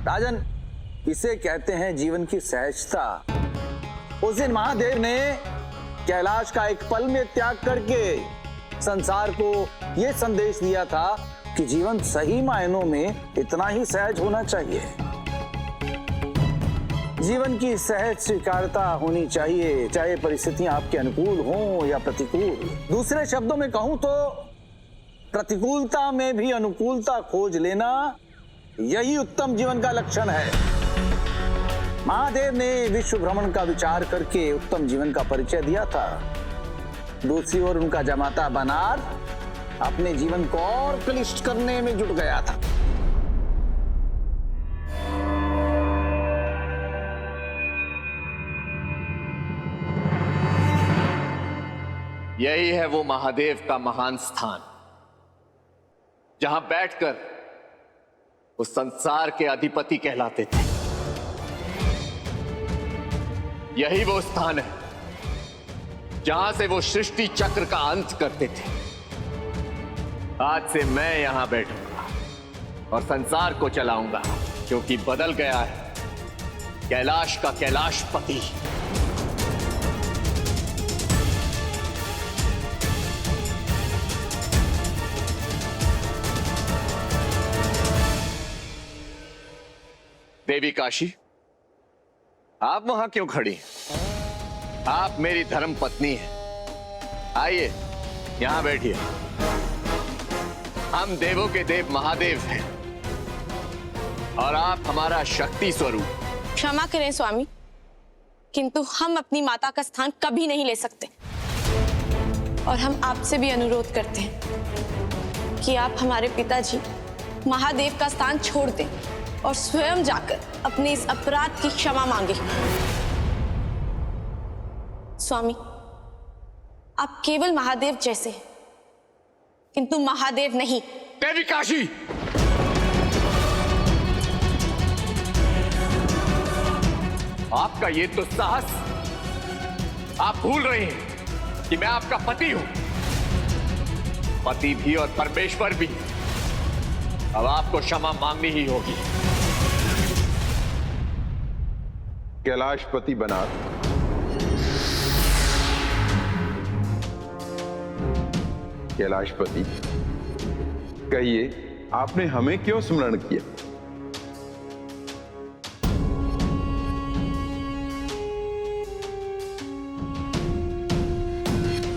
राजन, इसे कहते हैं जीवन की सहजता। उस दिन महादेव ने कैलाश का एक पल में त्याग करके संसार को यह संदेश दिया था कि जीवन सही मायनों में इतना ही सहज होना चाहिए। जीवन की सहज स्वीकारता होनी चाहिए, चाहे परिस्थितियां आपके अनुकूल हों या प्रतिकूल। दूसरे शब्दों में कहूं तो प्रतिकूलता में भी अनुकूलता खोज लेना, यही उत्तम जीवन का लक्षण है। महादेव ने विश्व भ्रमण का विचार करके उत्तम जीवन का परिचय दिया था। दूसरी ओर उनका जमाता बनार अपने जीवन को और क्लिष्ट करने में जुट गया था। यही है वो महादेव का महान स्थान, जहां बैठकर वो संसार के अधिपति कहलाते थे। यही वो स्थान है जहां से वो सृष्टि चक्र का अंत करते थे। आज से मैं यहां बैठूंगा और संसार को चलाऊंगा, क्योंकि बदल गया है कैलाश का कैलाशपति। देवी काशी, आप वहां क्यों खड़ी हैं? आप मेरी धर्म पत्नी हैं। आइए यहां बैठिए। हम देवों के देव महादेव हैं और आप हमारा शक्ति स्वरूप। क्षमा करें स्वामी, किंतु हम अपनी माता का स्थान कभी नहीं ले सकते। और हम आपसे भी अनुरोध करते हैं कि आप हमारे पिताजी महादेव का स्थान छोड़ दें और स्वयं जाकर अपने इस अपराध की क्षमा मांगे। स्वामी, आप केवल महादेव जैसे हैं, किंतु महादेव नहीं। देवी काशी, आपका ये तो साहस! आप भूल रहे हैं कि मैं आपका पति हूं, पति भी और परमेश्वर भी। अब आपको क्षमा मांगनी ही होगी। कैलाशपति बनार, कैलाशपति, कहिए आपने हमें क्यों स्मरण किया?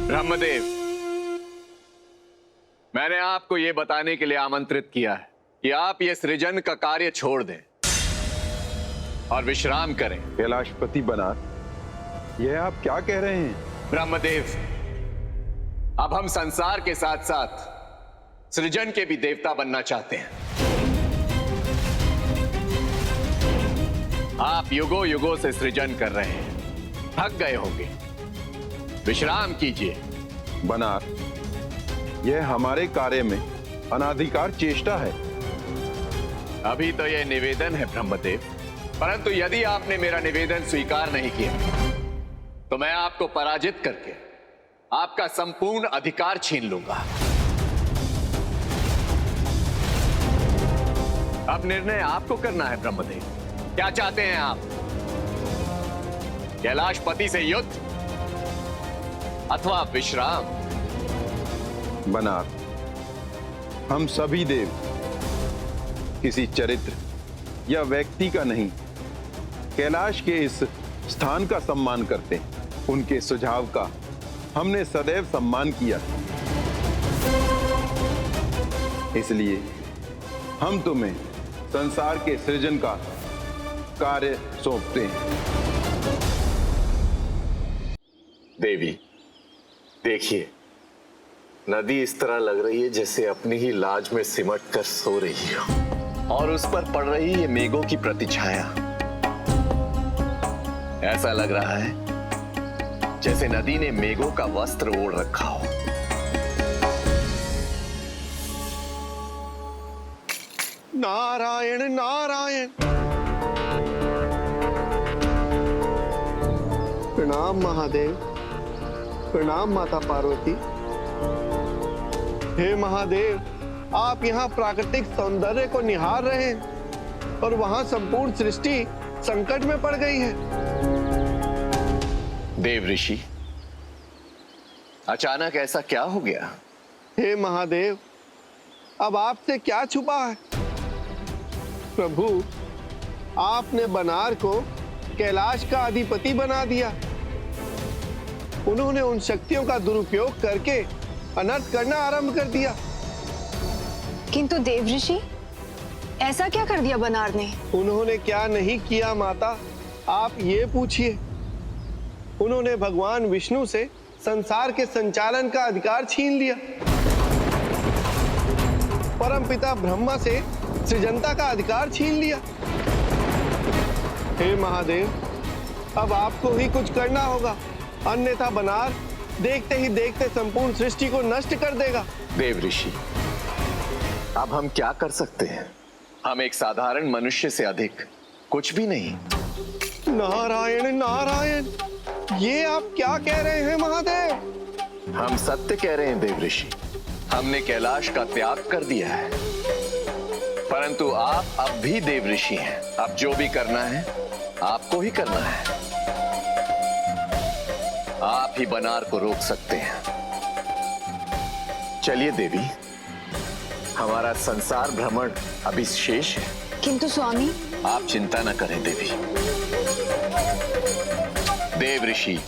ब्रह्मदेव, मैंने आपको यह बताने के लिए आमंत्रित किया है कि आप ये सृजन का कार्य छोड़ दें और विश्राम करें। कैलाशपति बनार, यह आप क्या कह रहे हैं? ब्रह्मदेव, अब हम संसार के साथ साथ सृजन के भी देवता बनना चाहते हैं। आप युगों युगों से सृजन कर रहे हैं, थक गए होंगे, विश्राम कीजिए। बनार, यह हमारे कार्य में अनाधिकार चेष्टा है। अभी तो यह निवेदन है ब्रह्मदेव, परंतु यदि आपने मेरा निवेदन स्वीकार नहीं किया तो मैं आपको पराजित करके आपका संपूर्ण अधिकार छीन लूंगा। अब निर्णय आपको करना है ब्रह्मदेव। क्या चाहते हैं आप? कैलाशपति से युद्ध अथवा विश्राम? बनार, हम सभी देव किसी चरित्र या व्यक्ति का नहीं, कैलाश के इस स्थान का सम्मान करते हैं। उनके सुझाव का हमने सदैव सम्मान किया, इसलिए हम तुम्हें संसार के सृजन का कार्य सौंपते हैं। देवी, देखिए, नदी इस तरह लग रही है जैसे अपनी ही लाज में सिमट कर सो रही हो और उस पर पड़ रही है मेघों की प्रतिछाया। ऐसा लग रहा है जैसे नदी ने मेघों का वस्त्र ओढ़ रखा हो। नारायण नारायण। प्रणाम महादेव, प्रणाम माता पार्वती। हे महादेव, आप यहाँ प्राकृतिक सौंदर्य को निहार रहे हैं। और वहां संपूर्ण सृष्टि संकट में पड़ गई है। देव ऋषि, अचानक ऐसा क्या हो गया? हे महादेव, अब आपसे क्या छुपा है? प्रभु, आपने बनार को कैलाश का अधिपति बना दिया। उन्होंने उन शक्तियों का दुरुपयोग करके अनर्थ करना आरंभ कर दिया। किंतु देव ऋषि, ऐसा क्या कर दिया बनार ने? उन्होंने क्या नहीं किया माता, आप ये पूछिए। उन्होंने भगवान विष्णु से संसार के संचालन का अधिकार छीन लिया। परमपिता ब्रह्मा से सृजनता का अधिकार छीन लिया। हे महादेव, अब आपको ही कुछ करना होगा, अन्यथा बनार देखते ही देखते संपूर्ण सृष्टि को नष्ट कर देगा। देव ऋषि, अब हम क्या कर सकते हैं? हम एक साधारण मनुष्य से अधिक कुछ भी नहीं। नारायण नारायण, ये आप क्या कह रहे हैं महादेव? हम सत्य कह रहे हैं देव ऋषि। हमने कैलाश का त्याग कर दिया है, परंतु आप अब भी देव ऋषि हैं। अब जो भी करना है आपको ही करना है। आप ही बनार को रोक सकते हैं। चलिए देवी, हमारा संसार भ्रमण अभी शेष है। किंतु स्वामी, आप चिंता न करें देवी। देव ऋषि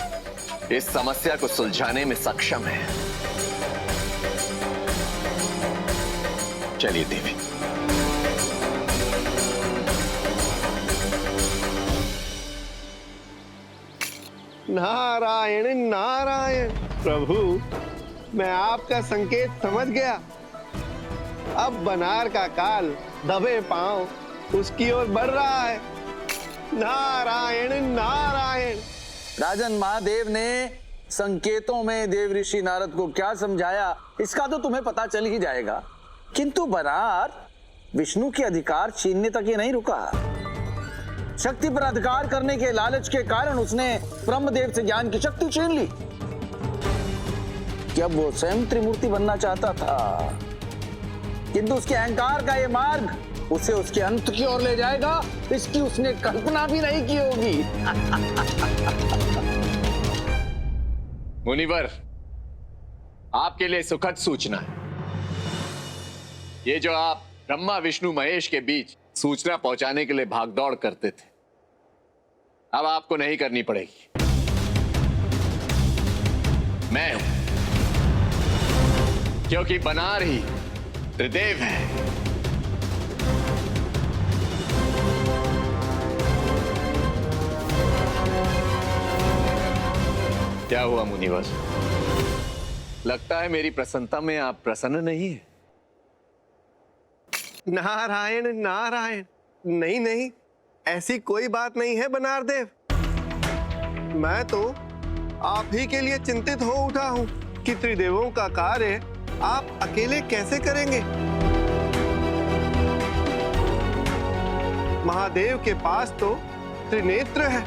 इस समस्या को सुलझाने में सक्षम है। चलिए देवी। नारायण नारायण। प्रभु, मैं आपका संकेत समझ गया। अब बनार का काल दबे पांव उसकी ओर बढ़ रहा है। नारायण नारायण। राजन, महादेव ने संकेतों में देव ऋषि नारद को क्या समझाया इसका तो तुम्हें पता चल ही जाएगा। किंतु बनार विष्णु के अधिकार छीनने तक ही नहीं रुका। शक्ति पर अधिकार करने के लालच के कारण उसने ब्रह्मदेव से ज्ञान की शक्ति छीन ली। जब वो स्वयं त्रिमूर्ति बनना चाहता था, किंतु उसके अहंकार का ये मार्ग उसे उसके अंत की ओर ले जाएगा, इसकी उसने कल्पना भी नहीं की होगी। मुनिवर, आपके लिए सुखद सूचना है। ये जो आप ब्रह्मा विष्णु महेश के बीच सूचना पहुंचाने के लिए भागदौड़ करते थे, अब आपको नहीं करनी पड़ेगी। मैं हूं, क्योंकि बनार ही त्रिदेव है। क्या हुआ मुनिवर? लगता है मेरी प्रसन्नता में आप प्रसन्न नहीं हैं। नारायण नारायण। नहीं नहीं, ऐसी कोई बात नहीं है बनार देव। मैं तो आप ही के लिए चिंतित हो उठा हूं कि त्रिदेवों का कार्य आप अकेले कैसे करेंगे। महादेव के पास तो त्रिनेत्र है,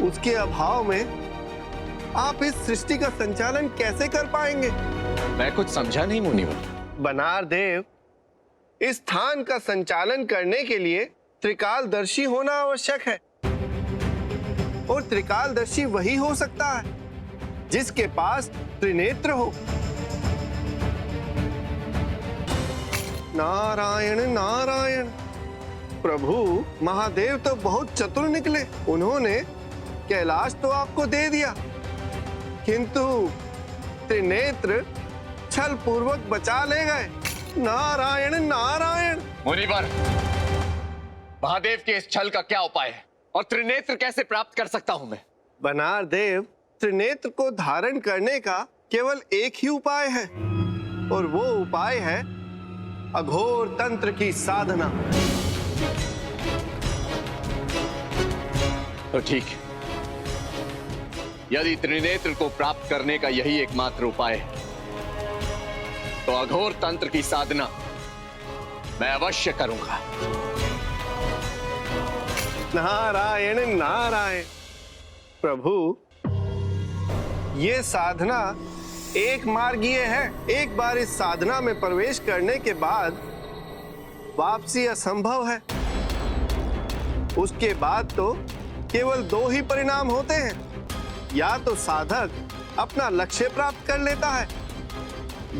उसके अभाव में आप इस सृष्टि का संचालन कैसे कर पाएंगे? मैं कुछ समझा नहीं मुनिवर। बनार देव, इस स्थान का संचालन करने के लिए त्रिकालदर्शी होना आवश्यक है, और त्रिकालदर्शी वही हो सकता है जिसके पास त्रिनेत्र हो। नारायण नारायण। प्रभु, महादेव तो बहुत चतुर निकले। उन्होंने कैलाश तो आपको दे दिया, किंतु त्रिनेत्र छल पूर्वक बचा ले गए। नारायण नारायण। मुनिवर, महादेव के इस छल का क्या उपाय है और त्रिनेत्र कैसे प्राप्त कर सकता हूं मैं? बनार देव, त्रिनेत्र को धारण करने का केवल एक ही उपाय है, और वो उपाय है अघोर तंत्र की साधना। तो ठीक है, यदि त्रिनेत्र को प्राप्त करने का यही एकमात्र उपाय है, तो अघोर तंत्र की साधना मैं अवश्य करूंगा। नारायण नारायण। प्रभु, ये साधना एक मार्गीय है। एक बार इस साधना में प्रवेश करने के बाद वापसी असंभव है। उसके बाद तो केवल दो ही परिणाम होते हैं, या तो साधक अपना लक्ष्य प्राप्त कर लेता है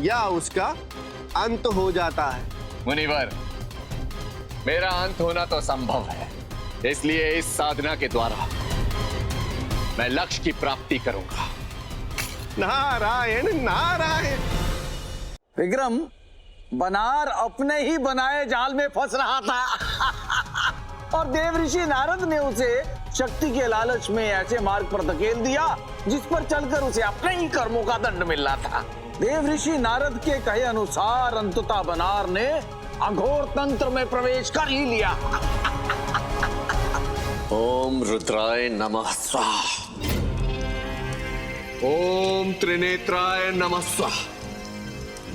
या उसका अंत हो जाता है। मुनिवर, मेरा अंत होना तो संभव है, इसलिए इस साधना के द्वारा मैं लक्ष्य की प्राप्ति करूंगा। नारायण नारायण। विक्रम, बनार अपने ही बनाए जाल में फंस रहा था और देवऋषि नारद ने उसे शक्ति के लालच में ऐसे मार्ग पर धकेल दिया जिस पर चलकर उसे अपने ही कर्मों का दंड मिल रहा था। देवऋषि नारद के कहे अनुसार अंततः बनार ने अघोर तंत्र में प्रवेश कर ही लिया। ओम रुद्राय नमः स्वाहा। ओम त्रिनेत्राय नमः स्वाहा।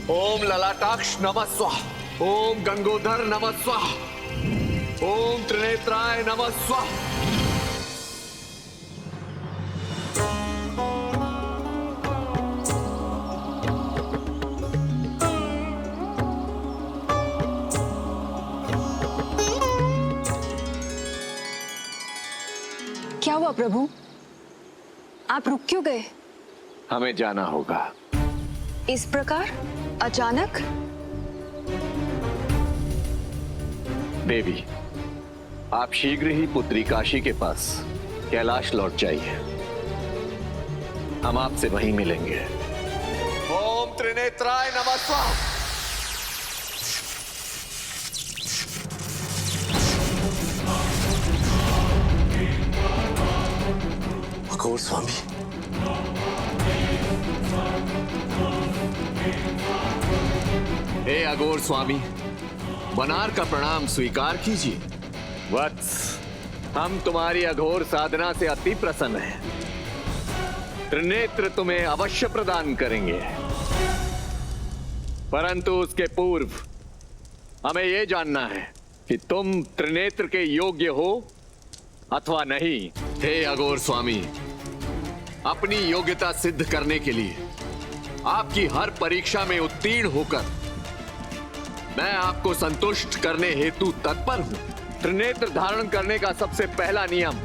ओम ललाटाक्ष नमः स्वाहा। ओम गंगोधर नमः स्वाहा। ओम त्रिनेत्राय नमः स्वाहा। क्या हुआ प्रभु? आप रुक क्यों गए? हमें जाना होगा। इस प्रकार अचानक? देवी, आप शीघ्र ही पुत्री काशी के पास कैलाश लौट जाइए। हम आपसे वहीं मिलेंगे। ओम त्रिनेत्राय नमः स्वाहा। अघोर स्वामी, हे अघोर स्वामी, बनार का प्रणाम स्वीकार कीजिए। वत्स, हम तुम्हारी अघोर साधना से अति प्रसन्न हैं। त्रिनेत्र तुम्हें अवश्य प्रदान करेंगे, परंतु उसके पूर्व हमें यह जानना है कि तुम त्रिनेत्र के योग्य हो अथवा नहीं। हे अघोर स्वामी, अपनी योग्यता सिद्ध करने के लिए आपकी हर परीक्षा में उत्तीर्ण होकर मैं आपको संतुष्ट करने हेतु तत्पर हूं। त्रिनेत्र धारण करने का सबसे पहला नियम,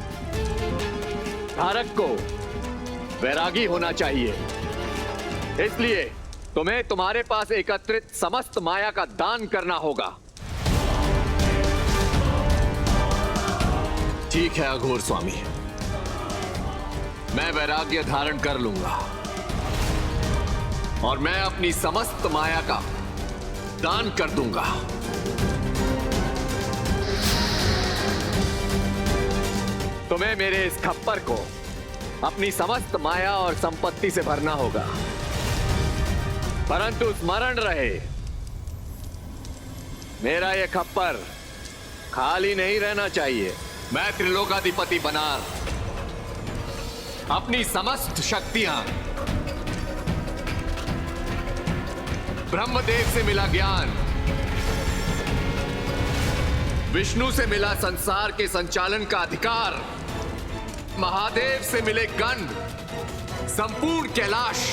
धारक को वैरागी होना चाहिए। इसलिए तुम्हें तुम्हारे पास एकत्रित समस्त माया का दान करना होगा। ठीक है अघोर स्वामी, मैं वैराग्य धारण कर लूंगा और मैं अपनी समस्त माया का दान कर दूंगा। तुम्हें मेरे इस खप्पर को अपनी समस्त माया और संपत्ति से भरना होगा, परंतु स्मरण रहे, मेरा यह खप्पर खाली नहीं रहना चाहिए। मैं त्रिलोकाधिपति बनार अपनी समस्त शक्तियां, ब्रह्मदेव से मिला ज्ञान, विष्णु से मिला संसार के संचालन का अधिकार, महादेव से मिले गंध, संपूर्ण कैलाश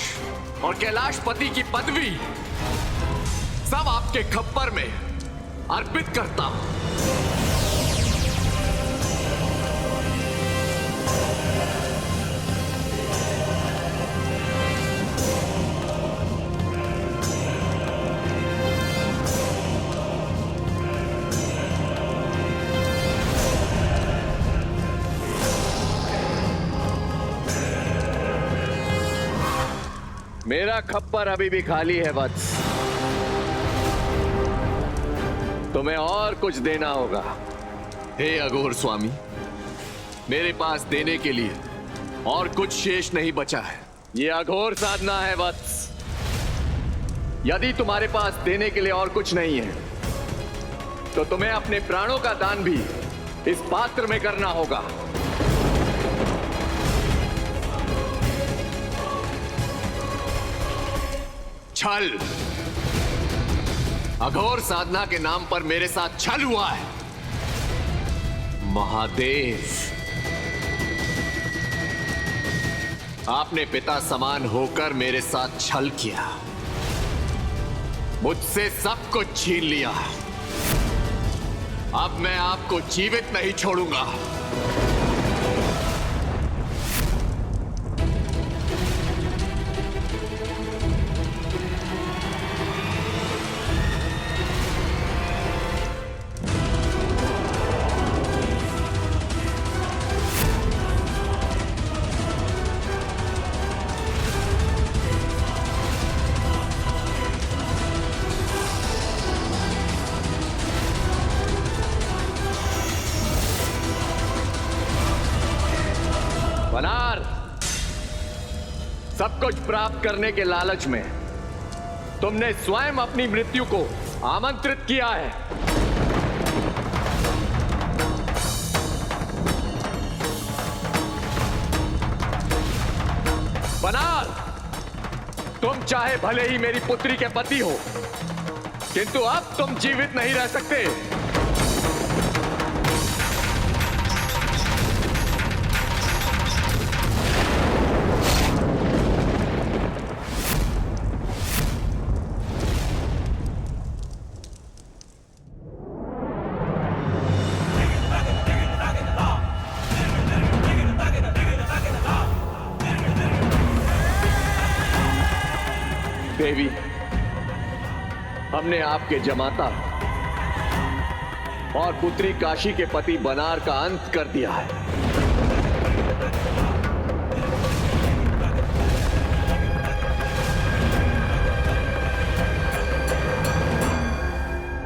और कैलाशपति की पदवी सब आपके खप्पर में अर्पित करता हूं। मेरा खप्पर अभी भी खाली है वत्स, तुम्हें और कुछ देना होगा। हे अघोर स्वामी, मेरे पास देने के लिए और कुछ शेष नहीं बचा है। यह अघोर साधना है वत्स। यदि तुम्हारे पास देने के लिए और कुछ नहीं है तो तुम्हें अपने प्राणों का दान भी इस पात्र में करना होगा। छल, अघोर साधना के नाम पर मेरे साथ छल हुआ है। महादेव, आपने पिता समान होकर मेरे साथ छल किया, मुझसे सब कुछ छीन लिया। अब मैं आपको जीवित नहीं छोड़ूंगा। बनार, सब कुछ प्राप्त करने के लालच में तुमने स्वयं अपनी मृत्यु को आमंत्रित किया है। बनार, तुम चाहे भले ही मेरी पुत्री के पति हो, किंतु अब तुम जीवित नहीं रह सकते। देवी, हमने आपके जमाता और पुत्री काशी के पति बनार का अंत कर दिया है।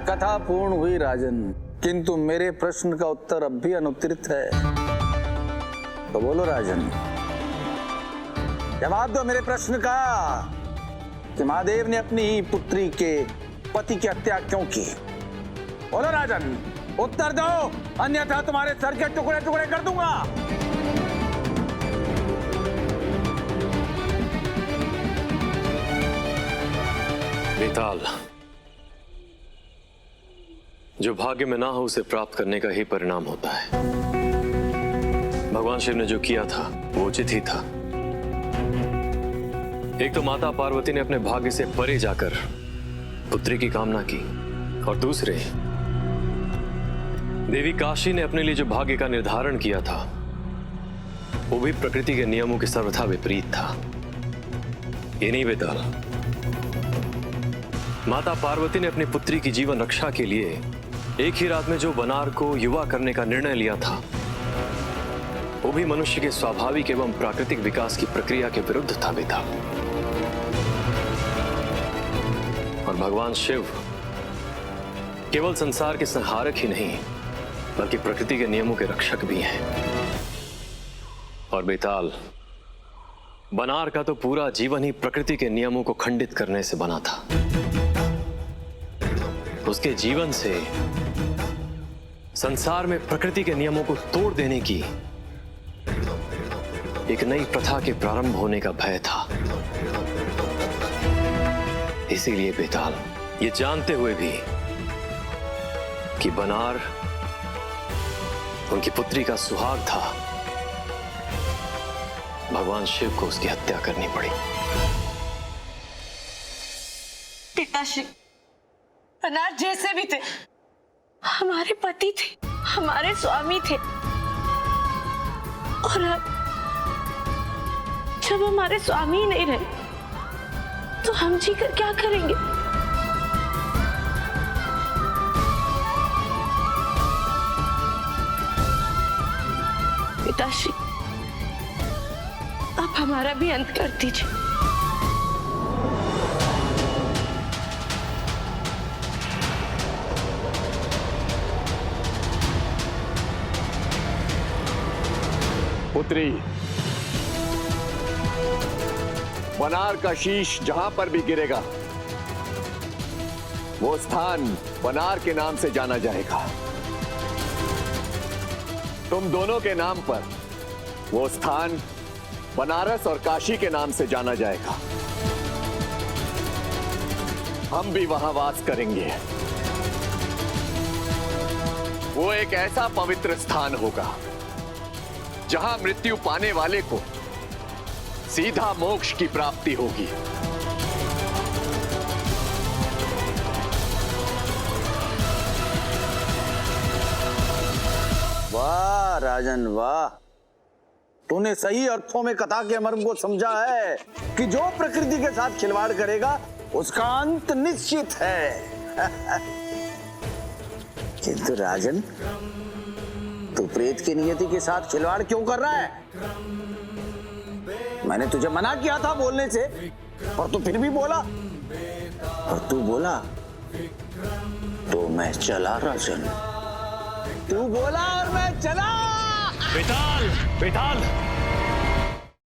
कथा पूर्ण हुई राजन, किंतु मेरे प्रश्न का उत्तर अब भी अनुत्तरित है। तो बोलो राजन, जवाब दो मेरे प्रश्न का कि महादेव ने अपनी ही पुत्री के पति की हत्या क्यों की। बोलो राजन, उत्तर दो, अन्यथा तुम्हारे सर के टुकड़े टुकड़े कर दूंगा। बेताल, जो भाग्य में ना हो उसे प्राप्त करने का ही परिणाम होता है। भगवान शिव ने जो किया था वो उचित ही था। एक तो माता पार्वती ने अपने भाग्य से परे जाकर पुत्री की कामना की, और दूसरे देवी काशी ने अपने लिए जो भाग्य का निर्धारण किया था वो भी प्रकृति के नियमों के सर्वथा विपरीत था। ये नहीं बेताल, माता पार्वती ने अपनी पुत्री की जीवन रक्षा के लिए एक ही रात में जो बनार को युवा करने का निर्णय लिया था वो भी मनुष्य के स्वाभाविक एवं प्राकृतिक विकास की प्रक्रिया के विरुद्ध था बेताल। और भगवान शिव केवल संसार के संहारक ही नहीं बल्कि प्रकृति के नियमों के रक्षक भी हैं। और बेताल, बनार का तो पूरा जीवन ही प्रकृति के नियमों को खंडित करने से बना था। उसके जीवन से संसार में प्रकृति के नियमों को तोड़ देने की एक नई प्रथा के प्रारंभ होने का भय था। इसीलिए बेताल, ये जानते हुए भी कि बनार उनकी पुत्री का सुहाग था, भगवान शिव को उसकी हत्या करनी पड़ी। पिताश्री, बनार जैसे भी थे हमारे पति थे, हमारे स्वामी थे, और अब जब हमारे स्वामी नहीं रहे तो हम जीकर क्या करेंगे। पिताश्री, आप हमारा भी अंत कर दीजिए। पुत्री, बनार का शीश जहां पर भी गिरेगा वो स्थान बनार के नाम से जाना जाएगा। तुम दोनों के नाम पर वो स्थान बनारस और काशी के नाम से जाना जाएगा। हम भी वहां वास करेंगे। वो एक ऐसा पवित्र स्थान होगा जहां मृत्यु पाने वाले को सीधा मोक्ष की प्राप्ति होगी। वाह राजन वाह, तूने सही अर्थों में कथा के मर्म को समझा है कि जो प्रकृति के साथ खिलवाड़ करेगा उसका अंत निश्चित है। किंतु राजन, तू प्रेत की नियति के साथ खिलवाड़ क्यों कर रहा है? मैंने तुझे मना किया था बोलने से, पर तू फिर भी बोला, और तू बोला तो मैं चला राजन। तू बोला और मैं चला। बेताल, बेताल,